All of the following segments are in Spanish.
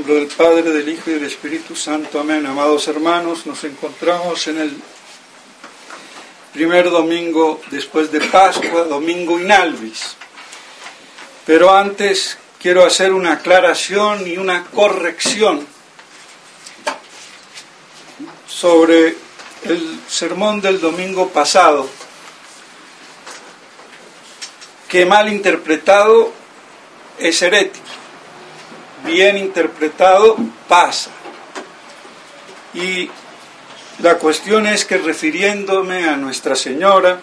nombre del Padre, del Hijo y del Espíritu Santo. Amén. Amados hermanos, nos encontramos en el primer domingo después de Pascua, domingo in albis. Pero antes quiero hacer una aclaración y una corrección sobre el sermón del domingo pasado, que mal interpretado es herético, bien interpretado pasa. Y la cuestión es que, refiriéndome a Nuestra Señora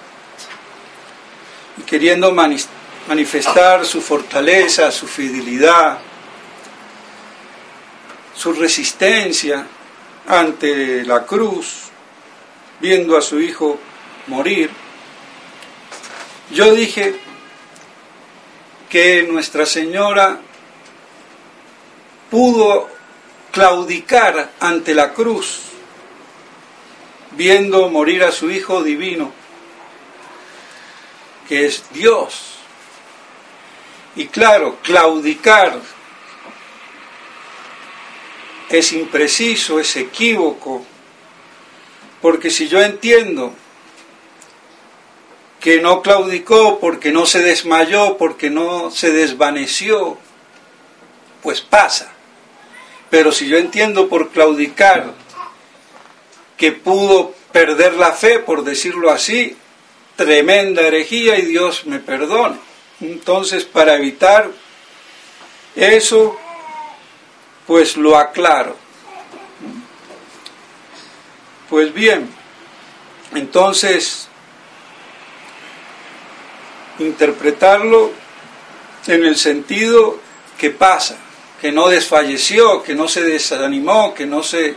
y queriendo manifestar su fortaleza, su fidelidad, su resistencia ante la cruz, viendo a su hijo morir, yo dije que Nuestra Señora pudo claudicar ante la cruz, viendo morir a su Hijo divino, que es Dios. Y claro, claudicar es impreciso, es equívoco, porque si yo entiendo que no claudicó porque no se desmayó, porque no se desvaneció, pues pasa. Pero si yo entiendo por claudicar que pudo perder la fe, por decirlo así, tremenda herejía, y Dios me perdone. Entonces, para evitar eso, pues lo aclaro. Pues bien, entonces, interpretarlo en el sentido que pasa, que no desfalleció, que no se desanimó, que no se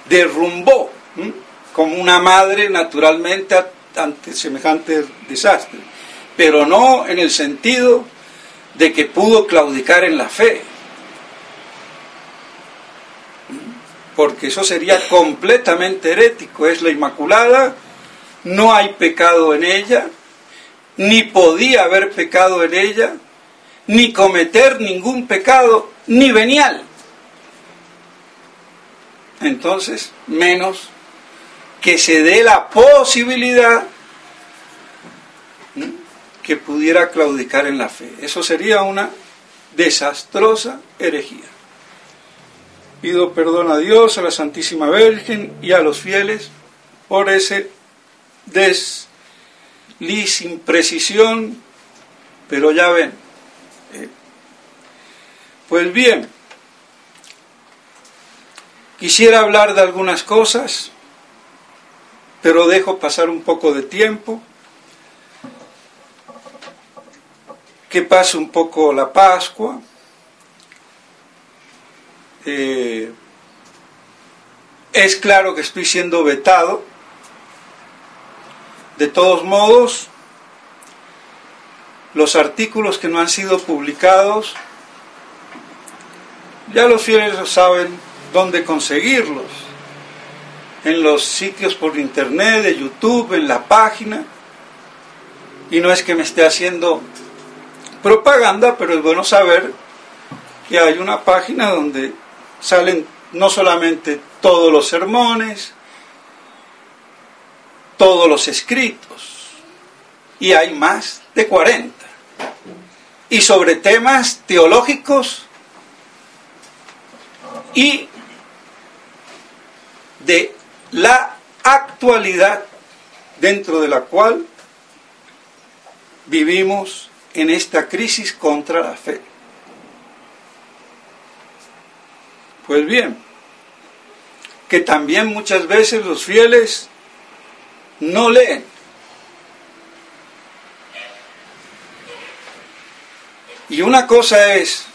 derrumbó, como una madre naturalmente ante semejante desastre, pero no en el sentido de que pudo claudicar en la fe, porque eso sería completamente herético. Es la Inmaculada, no hay pecado en ella, ni podía haber pecado en ella, ni cometer ningún pecado, ni venial. Entonces, menos que se dé la posibilidad que pudiera claudicar en la fe. Eso sería una desastrosa herejía. Pido perdón a Dios, a la Santísima Virgen y a los fieles por ese desliz, imprecisión, pero ya ven. Pues bien, quisiera hablar de algunas cosas, pero dejo pasar un poco de tiempo, que pase un poco la Pascua. Es claro que estoy siendo vetado. De todos modos, los artículos que no han sido publicados, ya los fieles saben dónde conseguirlos, en los sitios por internet, de YouTube, en la página. Y no es que me esté haciendo propaganda, pero es bueno saber que hay una página donde salen no solamente todos los sermones, todos los escritos, y hay más de 40, y sobre temas teológicos y de la actualidad dentro de la cual vivimos en esta crisis contra la fe. Pues bien, que también muchas veces los fieles no leen. Y una cosa es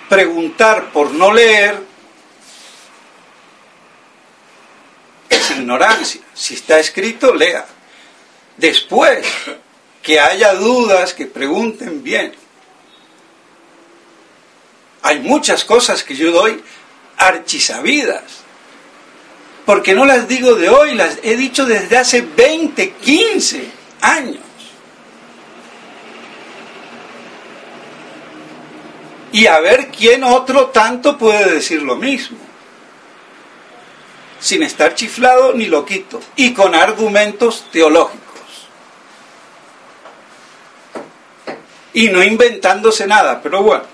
preguntar por no leer, es ignorancia. Si está escrito, lea. Después, que haya dudas, que pregunten bien. Hay muchas cosas que yo doy archisabidas, porque no las digo de hoy, las he dicho desde hace 20, 15 años. Y a ver quién otro tanto puede decir lo mismo, sin estar chiflado ni loquito, y con argumentos teológicos. Y no inventándose nada, pero bueno,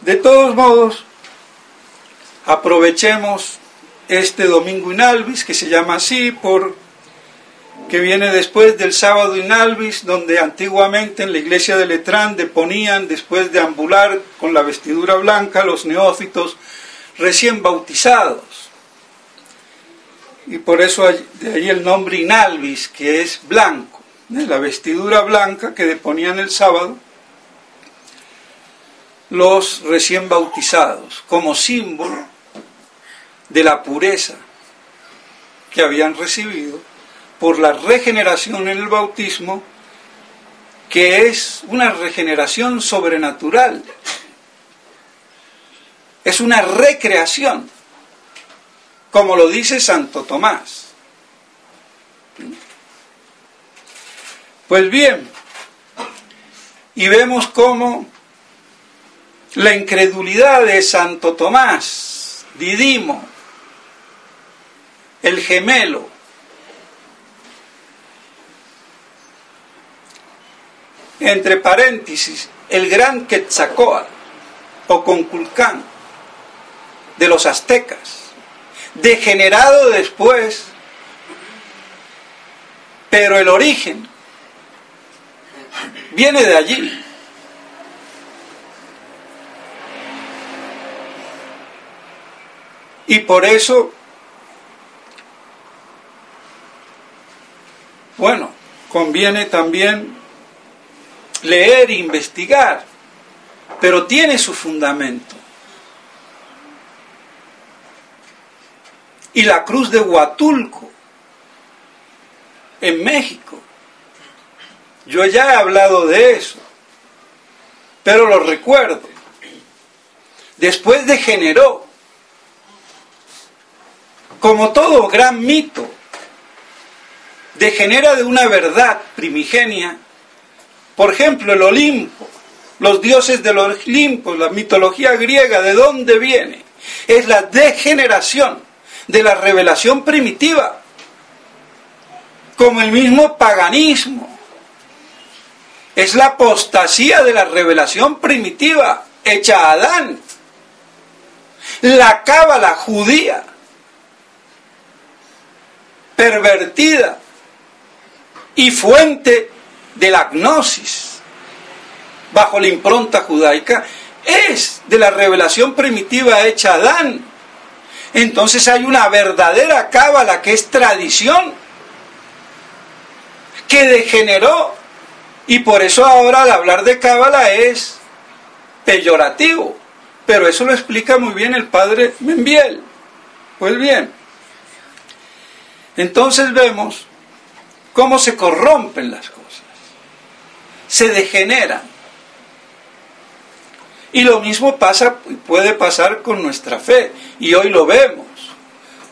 de todos modos, aprovechemos este Domingo in Albis, que se llama así, que viene después del Sábado in Albis, donde antiguamente en la iglesia de Letrán deponían, después de ambular con la vestidura blanca, los neófitos recién bautizados. Y por eso de ahí el nombre in albis, que es blanco, la vestidura blanca que deponían el sábado los recién bautizados, como símbolo de la pureza que habían recibido por la regeneración en el bautismo, que es una regeneración sobrenatural, es una recreación, como lo dice Santo Tomás. Pues bien, y vemos cómo la incredulidad de Santo Tomás, Didimo, el gemelo, entre paréntesis, el gran Quetzalcóatl o Conculcán de los aztecas, degenerado después, pero el origen viene de allí. Y por eso, bueno, conviene también leer e investigar, pero tiene su fundamento. Y la cruz de Huatulco, en México, yo ya he hablado de eso, pero lo recuerdo. Después degeneró, como todo gran mito, degenera de una verdad primigenia. Por ejemplo, el Olimpo, los dioses del Olimpo, la mitología griega, ¿de dónde viene? Es la degeneración de la revelación primitiva, como el mismo paganismo. Es la apostasía de la revelación primitiva, hecha a Adán. La cábala judía, pervertida y fuente de la gnosis, bajo la impronta judaica, es de la revelación primitiva hecha a Adán. Entonces hay una verdadera cábala que es tradición, que degeneró, y por eso ahora al hablar de cábala es peyorativo, pero eso lo explica muy bien el padre Membiel. Pues bien, entonces vemos cómo se corrompen las cosas, se degeneran. Y lo mismo puede pasar con nuestra fe, y hoy lo vemos.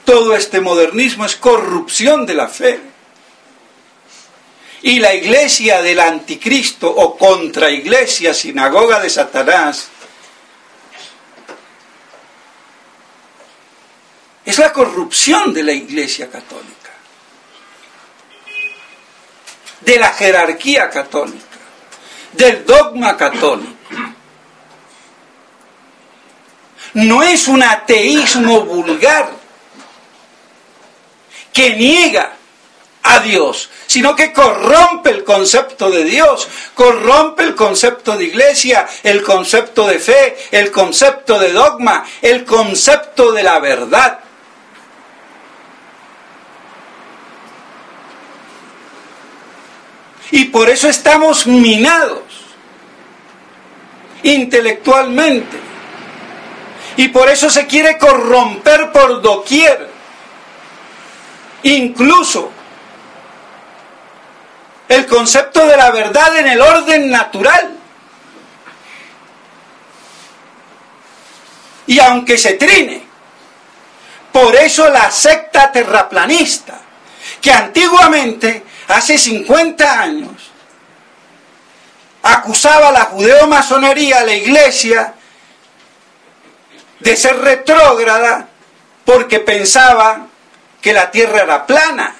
Todo este modernismo es corrupción de la fe. Y la iglesia del anticristo o contraiglesia, sinagoga de Satanás, es la corrupción de la iglesia católica, de la jerarquía católica, del dogma católico. No es un ateísmo vulgar que niega a Dios, sino que corrompe el concepto de Dios, corrompe el concepto de iglesia, el concepto de fe, el concepto de dogma, el concepto de la verdad. Y por eso estamos minados intelectualmente. Y por eso se quiere corromper por doquier. Incluso el concepto de la verdad en el orden natural. Y aunque se trine, por eso la secta terraplanista, que antiguamente, hace 50 años, acusaba a la judeo-masonería, a la iglesia, de ser retrógrada porque pensaba que la Tierra era plana.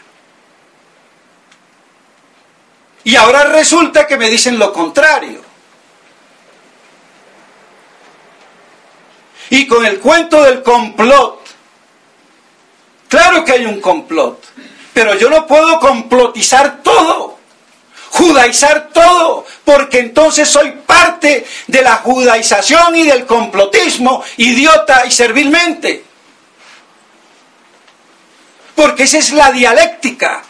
Y ahora resulta que me dicen lo contrario. Y con el cuento del complot, claro que hay un complot, pero yo no puedo complotizar todo, judaizar todo, porque entonces soy parte de la judaización y del complotismo, idiota y servilmente. Porque esa es la dialéctica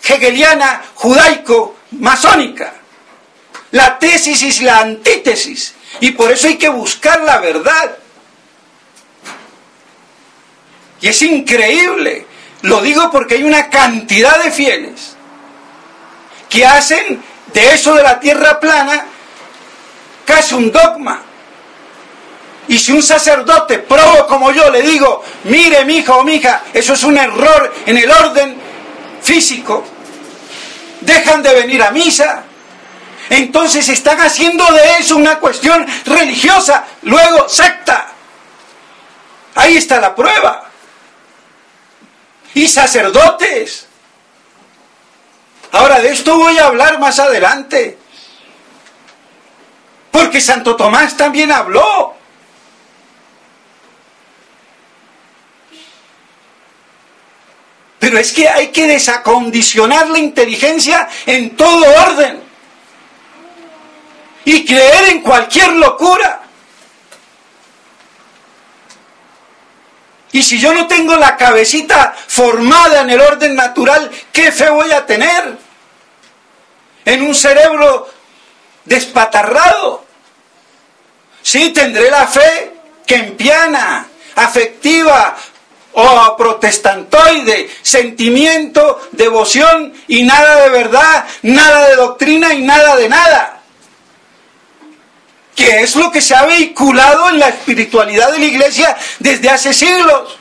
hegeliana, judaico-masónica. La tesis y la antítesis. Y por eso hay que buscar la verdad. Y es increíble. Lo digo porque hay una cantidad de fieles que hacen de eso de la tierra plana casi un dogma. Y si un sacerdote probo como yo le digo, mire mi hijo o mi hija, eso es un error en el orden físico, dejan de venir a misa, entonces están haciendo de eso una cuestión religiosa, luego secta. Ahí está la prueba. Y sacerdotes. Ahora de esto voy a hablar más adelante, porque Santo Tomás también habló. Pero es que hay que desacondicionar la inteligencia en todo orden y creer en cualquier locura. Y si yo no tengo la cabecita formada en el orden natural, ¿qué fe voy a tener? En un cerebro despatarrado. Sí, tendré la fe kempiana, afectiva, o protestantoide, sentimiento, devoción y nada de verdad, nada de doctrina y nada de nada. Que es lo que se ha vehiculado en la espiritualidad de la Iglesia desde hace siglos.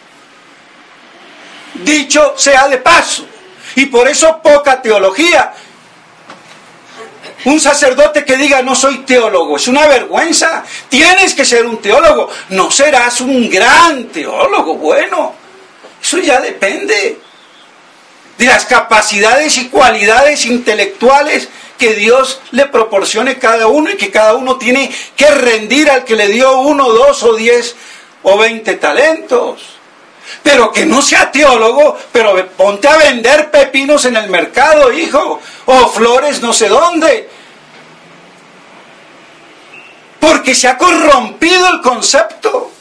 Dicho sea de paso. Y por eso poca teología. Un sacerdote que diga no soy teólogo, es una vergüenza. Tienes que ser un teólogo. No serás un gran teólogo, bueno. Eso ya depende de las capacidades y cualidades intelectuales que Dios le proporcione a cada uno y que cada uno tiene que rendir al que le dio 1, 2 o 10 o 20 talentos. Pero que no sea teólogo, pero ponte a vender pepinos en el mercado, hijo, o flores no sé dónde. Porque se ha corrompido el concepto.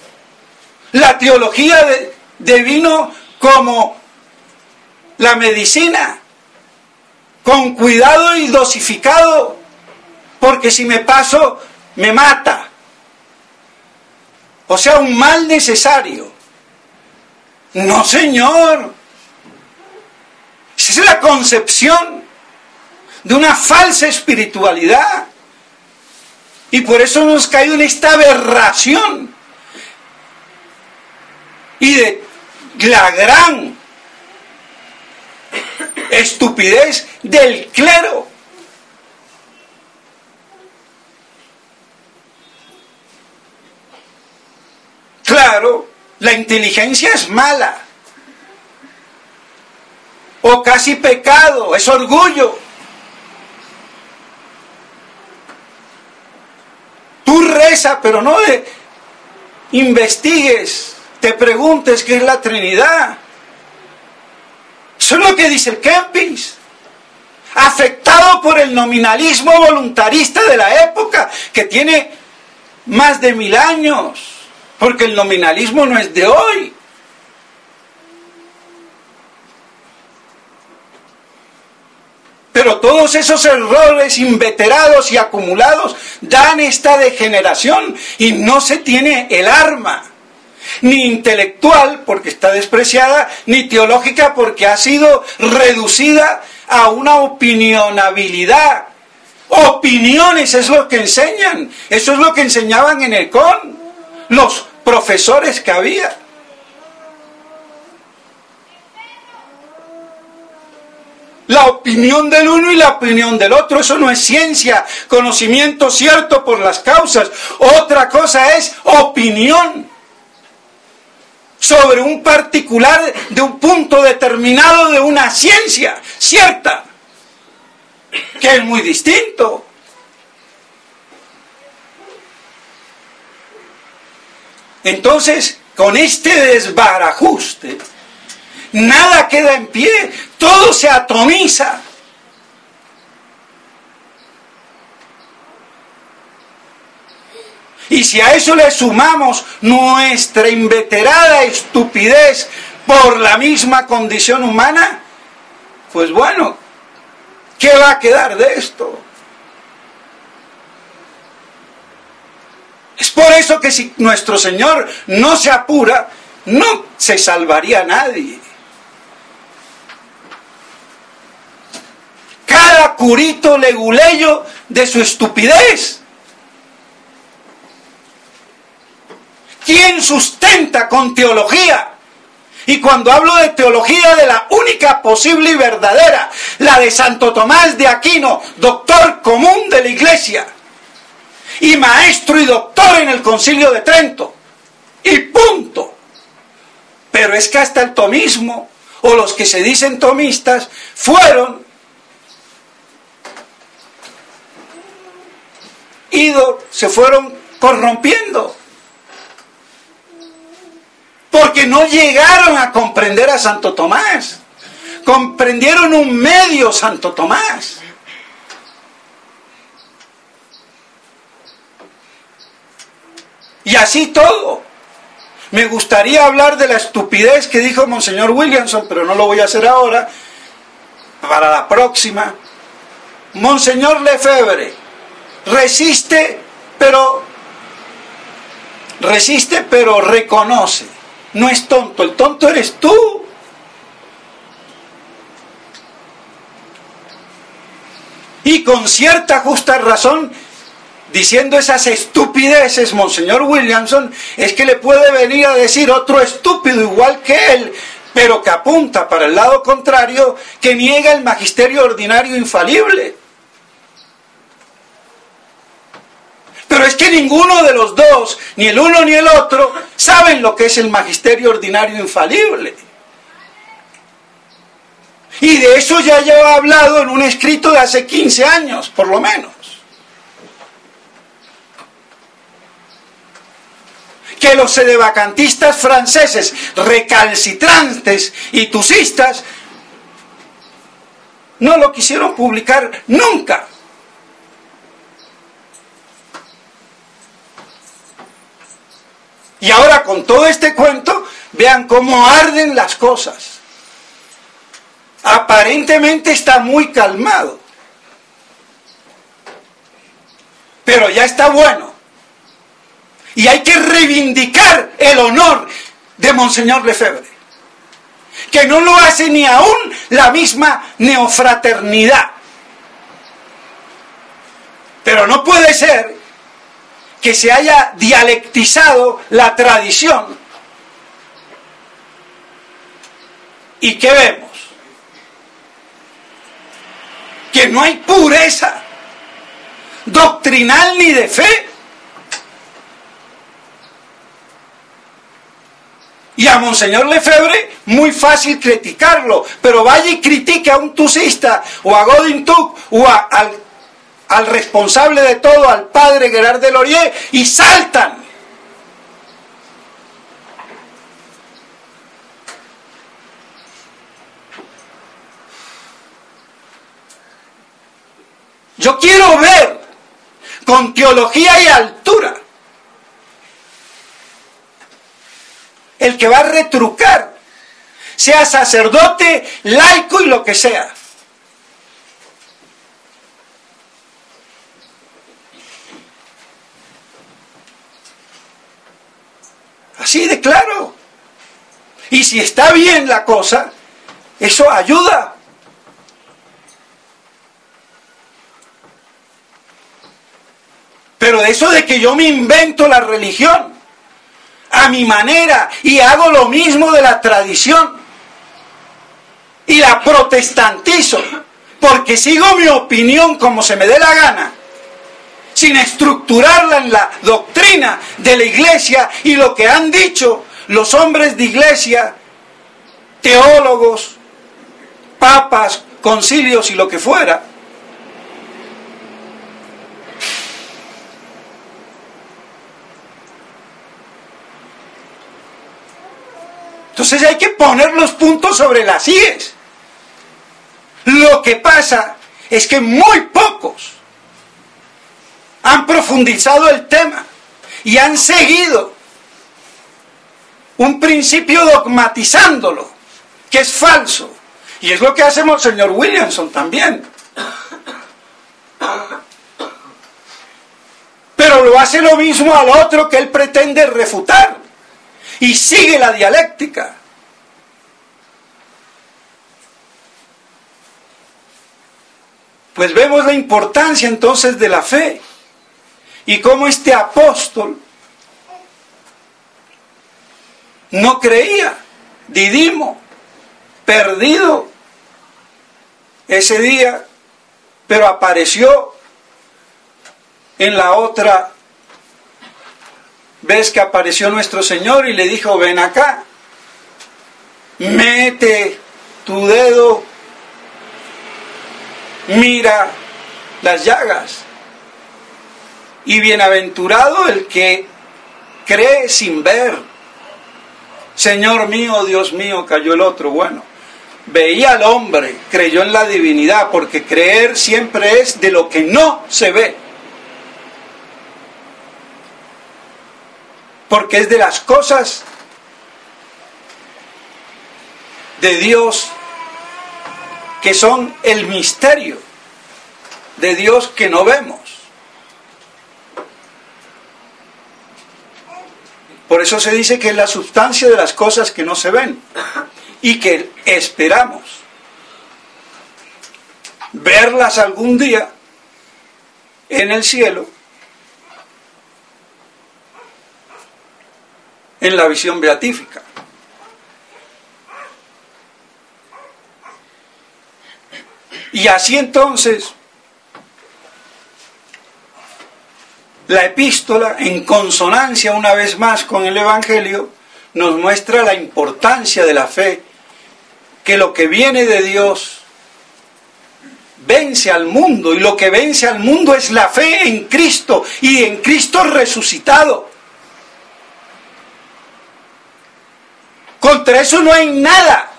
La teología devino como la medicina, con cuidado y dosificado, porque si me paso, me mata. O sea, un mal necesario. No, señor. Esa es la concepción de una falsa espiritualidad. Y por eso hemos caído en esta aberración. Y de la gran estupidez del clero. Claro, la inteligencia es mala. O casi pecado, es orgullo. Tú reza, pero no investigues, te preguntes qué es la Trinidad. Eso es lo que dice el Kempis. Afectado por el nominalismo voluntarista de la época, que tiene más de 1000 años, porque el nominalismo no es de hoy. Pero todos esos errores inveterados y acumulados dan esta degeneración y no se tiene el arma, ni intelectual porque está despreciada, ni teológica porque ha sido reducida a una opinionabilidad. Opiniones es lo que enseñan, eso es lo que enseñaban en el CON, los profesores que había. La opinión del uno y la opinión del otro, eso no es ciencia, conocimiento cierto por las causas. Otra cosa es opinión. sobre un particular de un punto determinado de una ciencia cierta, que es muy distinto. Entonces, con este desbarajuste, nada queda en pie, todo se atomiza. Y si a eso le sumamos nuestra inveterada estupidez por la misma condición humana, pues bueno, ¿qué va a quedar de esto? Es por eso que si nuestro Señor no se apura, no se salvaría nadie. Cada curito leguleyo de su estupidez. ¿Quién sustenta con teología? Y cuando hablo de teología, de la única posible y verdadera, la de Santo Tomás de Aquino, doctor común de la Iglesia, y maestro y doctor en el Concilio de Trento, y punto. Pero es que hasta el tomismo, o los que se dicen tomistas, se fueron corrompiendo, porque no llegaron a comprender a Santo Tomás, comprendieron un medio Santo Tomás. Y así todo. Me gustaría hablar de la estupidez que dijo Monseñor Williamson, pero no lo voy a hacer ahora, para la próxima. Monseñor Lefebvre resiste, pero reconoce. No es tonto, el tonto eres tú. Y con cierta justa razón, diciendo esas estupideces, Monseñor Williamson, es que le puede venir a decir otro estúpido igual que él, pero que apunta para el lado contrario, que niega el magisterio ordinario infalible. Pero es que ninguno de los dos, ni el uno ni el otro, saben lo que es el magisterio ordinario infalible. Y de eso ya lleva hablado en un escrito de hace 15 años, por lo menos. Que los sedevacantistas franceses, recalcitrantes y tusistas, no lo quisieron publicar nunca. Y ahora con todo este cuento, vean cómo arden las cosas. Aparentemente está muy calmado, pero ya está bueno. Y hay que reivindicar el honor de Monseñor Lefebvre, que no lo hace ni aún la misma neofraternidad. Pero no puede ser que se haya dialectizado la tradición. ¿Y qué vemos? Que no hay pureza doctrinal ni de fe. Y a Monseñor Lefebvre, muy fácil criticarlo, pero vaya y critique a un tusista, o a Godin-Tuc, o al responsable de todo, al padre Gerard de Laurier, y saltan. Yo quiero ver con teología y altura el que va a retrucar, sea sacerdote, laico y lo que sea. Así de claro. Y si está bien la cosa, eso ayuda. Pero eso de que yo me invento la religión a mi manera y hago lo mismo de la tradición y la protestantizo porque sigo mi opinión como se me dé la gana, sin estructurarla en la doctrina de la Iglesia y lo que han dicho los hombres de iglesia, teólogos, papas, concilios y lo que fuera, entonces hay que poner los puntos sobre las íes. Lo que pasa es que muy pocos han profundizado el tema y han seguido un principio dogmatizándolo, que es falso. Y es lo que hace Monseñor Williamson también. Pero lo hace lo mismo al otro que él pretende refutar. Y sigue la dialéctica. Pues vemos la importancia entonces de la fe. Y cómo este apóstol no creía, Didimo, perdido ese día, pero apareció en la otra vez que apareció nuestro Señor y le dijo: ven acá, mete tu dedo, mira las llagas, y bienaventurado el que cree sin ver. Señor mío, Dios mío, cayó el otro. Bueno, veía al hombre, creyó en la divinidad, porque creer siempre es de lo que no se ve, porque es de las cosas de Dios que son el misterio de Dios que no vemos. Por eso se dice que es la sustancia de las cosas que no se ven y que esperamos verlas algún día en el cielo, en la visión beatífica. Y así entonces la epístola, en consonancia una vez más con el Evangelio, nos muestra la importancia de la fe, que lo que viene de Dios vence al mundo, y lo que vence al mundo es la fe en Cristo y en Cristo resucitado. Contra eso no hay nada.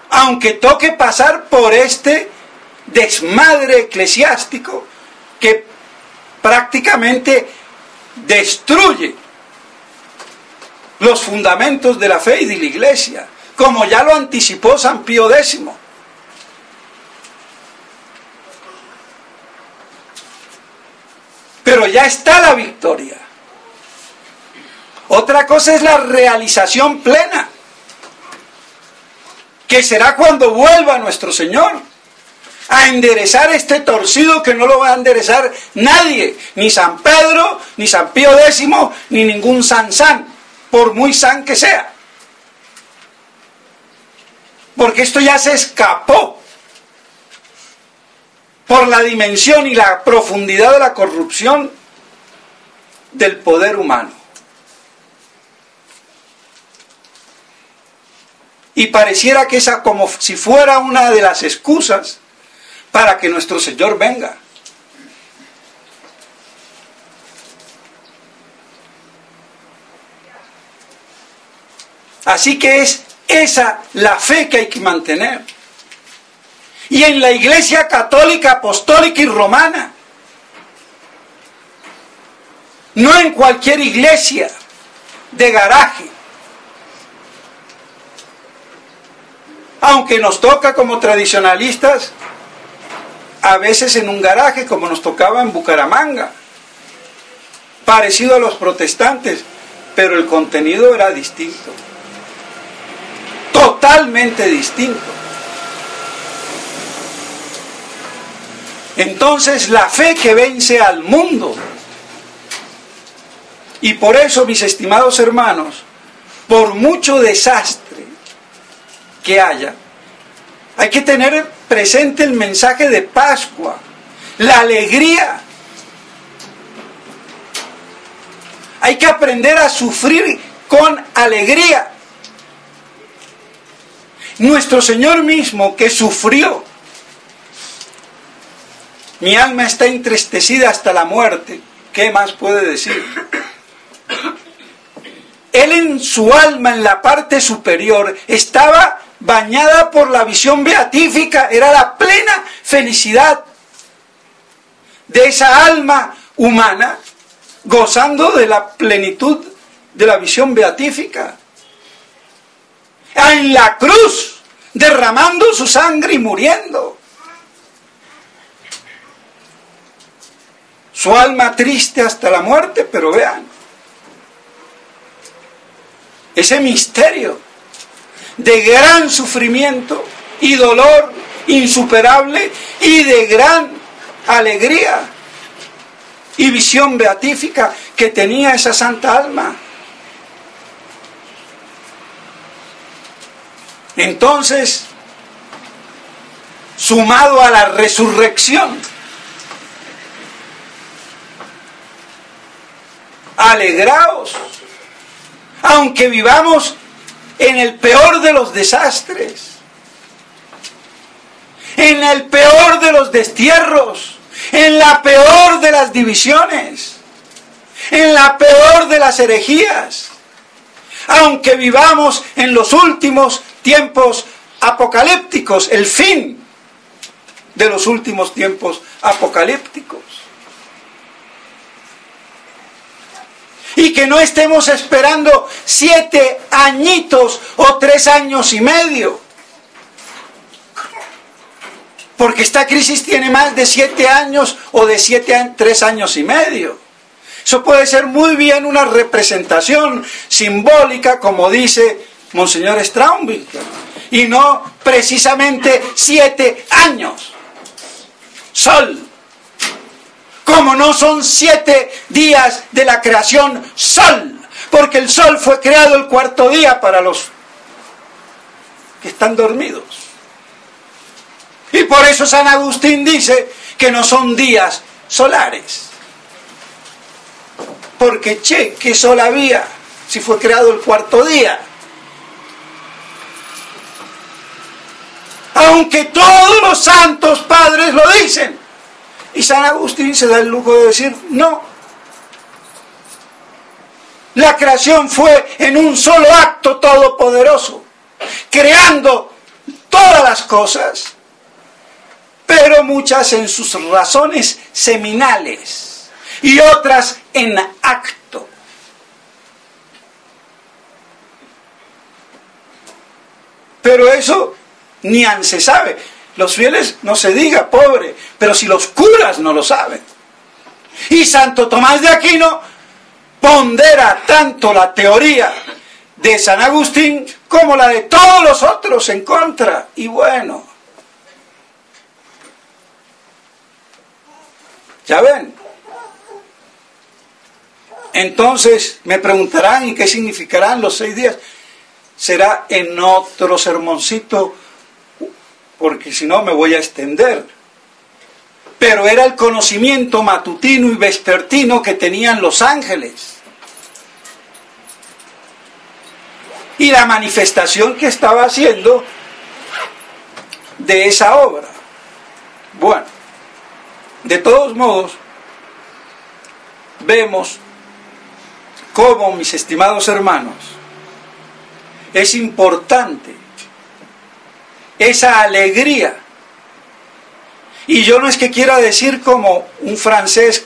Aunque toque pasar por este desmadre eclesiástico que prácticamente destruye los fundamentos de la fe y de la Iglesia, como ya lo anticipó San Pío X. Pero ya está la victoria. Otra cosa es la realización plena, que será cuando vuelva nuestro Señor a enderezar este torcido que no lo va a enderezar nadie, ni San Pedro, ni San Pío X, ni ningún san, por muy san que sea. Porque esto ya se escapó por la dimensión y la profundidad de la corrupción del poder humano. Y pareciera que esa como si fuera una de las excusas para que nuestro Señor venga. Así que es esa la fe que hay que mantener. Y en la Iglesia católica, apostólica y romana, no en cualquier iglesia de garaje. Aunque nos toca como tradicionalistas, a veces en un garaje, como nos tocaba en Bucaramanga, parecido a los protestantes, pero el contenido era distinto, totalmente distinto. Entonces la fe que vence al mundo. Y por eso, mis estimados hermanos, por mucho desastre que haya, hay que tener presente el mensaje de Pascua, la alegría Hay que aprender a sufrir con alegría. Nuestro Señor mismo, que sufrió, mi alma está entristecida hasta la muerte. ¿Qué más puede decir? Él en su alma, en la parte superior, estaba bañada por la visión beatífica. Era la plena felicidad de esa alma humana, gozando de la plenitud de la visión beatífica. En la cruz, derramando su sangre y muriendo. Su alma triste hasta la muerte, pero vean, ese misterio de gran sufrimiento y dolor insuperable y de gran alegría y visión beatífica que tenía esa santa alma. Entonces, sumado a la resurrección, alegraos, aunque vivamos en el peor de los desastres, en el peor de los destierros, en la peor de las divisiones, en la peor de las herejías, aunque vivamos en los últimos tiempos apocalípticos, el fin de los últimos tiempos apocalípticos. Y que no estemos esperando 7 añitos o 3 años y medio. Porque esta crisis tiene más de 7 años o de 3 años y medio. Eso puede ser muy bien una representación simbólica, como dice Monseñor Straubing, y no precisamente 7 años. Sol. Como no son 7 días de la creación sol, porque el sol fue creado el 4º día para los que están dormidos. Y por eso San Agustín dice que no son días solares. Porque, ¿qué sol había si fue creado el 4º día? Aunque todos los santos padres lo dicen. Y San Agustín se da el lujo de decir, no. La creación fue en un solo acto todopoderoso, creando todas las cosas, pero muchas en sus razones seminales y otras en acto. Pero eso ni se sabe. Los fieles no se diga, pobre, pero si los curas no lo saben. Y Santo Tomás de Aquino pondera tanto la teoría de San Agustín como la de todos los otros en contra. Y bueno, ya ven. Entonces me preguntarán, ¿y qué significarán los 6 días? Será en otro sermoncito, porque si no me voy a extender. Pero era el conocimiento matutino y vespertino que tenían los ángeles. Y la manifestación que estaba haciendo de esa obra. Bueno, de todos modos, vemos cómo, mis estimados hermanos, es importante esa alegría. Y yo no es que quiera decir como un francés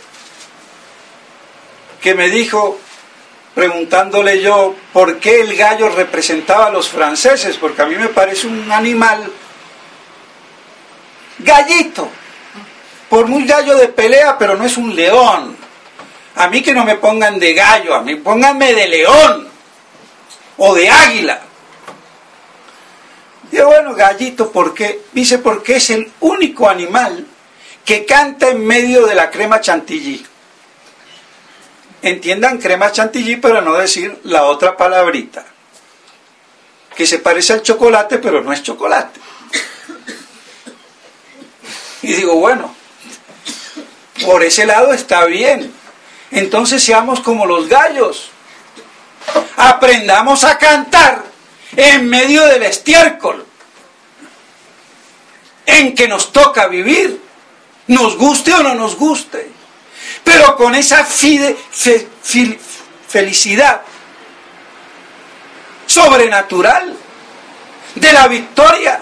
que me dijo, preguntándole yo por qué el gallo representaba a los franceses, porque a mí me parece un animal gallito, por muy gallo de pelea, pero no es un león. A mí que no me pongan de gallo, a mí pónganme de león o de águila. Y bueno, gallito, ¿por qué? Dice, porque es el único animal que canta en medio de la crema chantilly. Entiendan crema chantilly para no decir la otra palabrita, que se parece al chocolate, pero no es chocolate. Y digo, bueno, por ese lado está bien. entonces seamos como los gallos. Aprendamos a cantar en medio del estiércol en que nos toca vivir, nos guste o no nos guste, pero con esa felicidad sobrenatural de la victoria,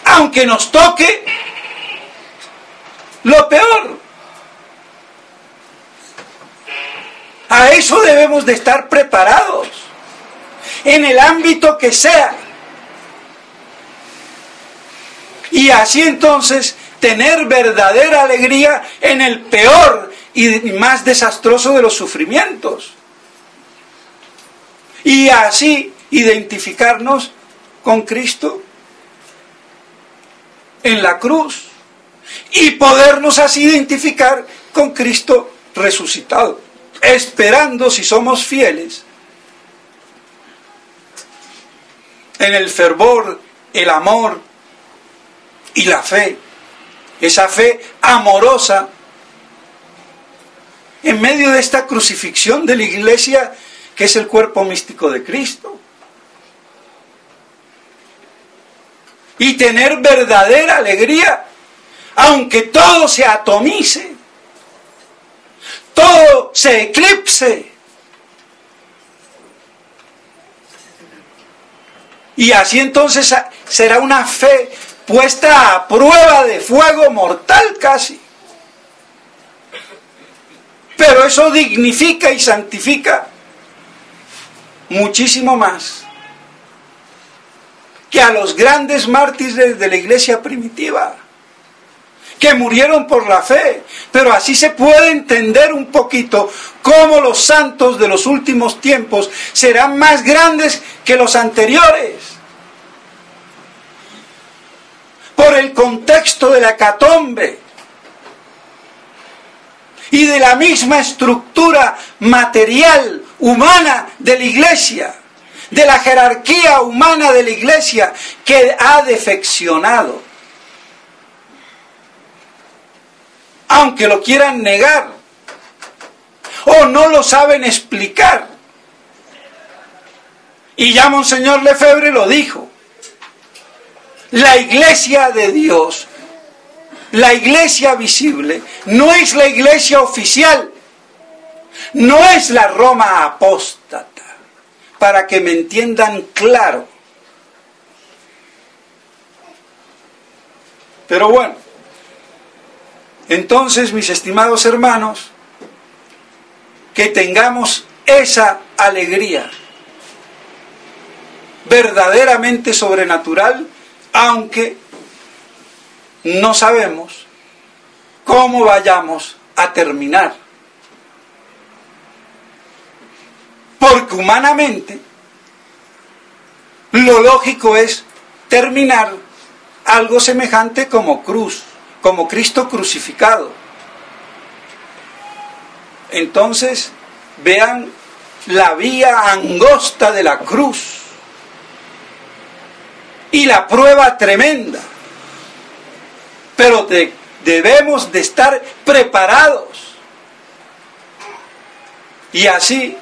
aunque nos toque lo peor. A eso debemos de estar preparados, en el ámbito que sea. Y así entonces tener verdadera alegría en el peor y más desastroso de los sufrimientos. Y así identificarnos con Cristo en la cruz. Y podernos así identificar con Cristo resucitado. Esperando, si somos fieles, en el fervor, el amor y la fe, esa fe amorosa, en medio de esta crucifixión de la iglesia, que es el cuerpo místico de Cristo. Y tener verdadera alegría, aunque todo se atomice, todo se eclipse. Y así entonces será una fe puesta a prueba de fuego mortal casi. Pero eso dignifica y santifica muchísimo más que a los grandes mártires de la iglesia primitiva, que murieron por la fe. Pero así se puede entender un poquito cómo los santos de los últimos tiempos serán más grandes que los anteriores, por el contexto de la hecatombe y de la misma estructura material humana de la iglesia, de la jerarquía humana de la iglesia, que ha defeccionado. Aunque lo quieran negar o no lo saben explicar. Y ya Monseñor Lefebvre lo dijo: la iglesia de Dios, la iglesia visible, no es la iglesia oficial, no es la Roma apóstata, para que me entiendan claro. Pero bueno, entonces, mis estimados hermanos, que tengamos esa alegría verdaderamente sobrenatural, aunque no sabemos cómo vayamos a terminar. Porque humanamente lo lógico es terminar algo semejante como cruz, como Cristo crucificado. Entonces, vean la vía angosta de la cruz y la prueba tremenda. Pero debemos de estar preparados y así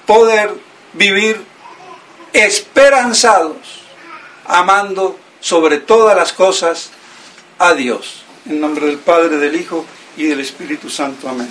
poder vivir esperanzados, amando sobre todas las cosas a Dios. En nombre del Padre, del Hijo y del Espíritu Santo. Amén.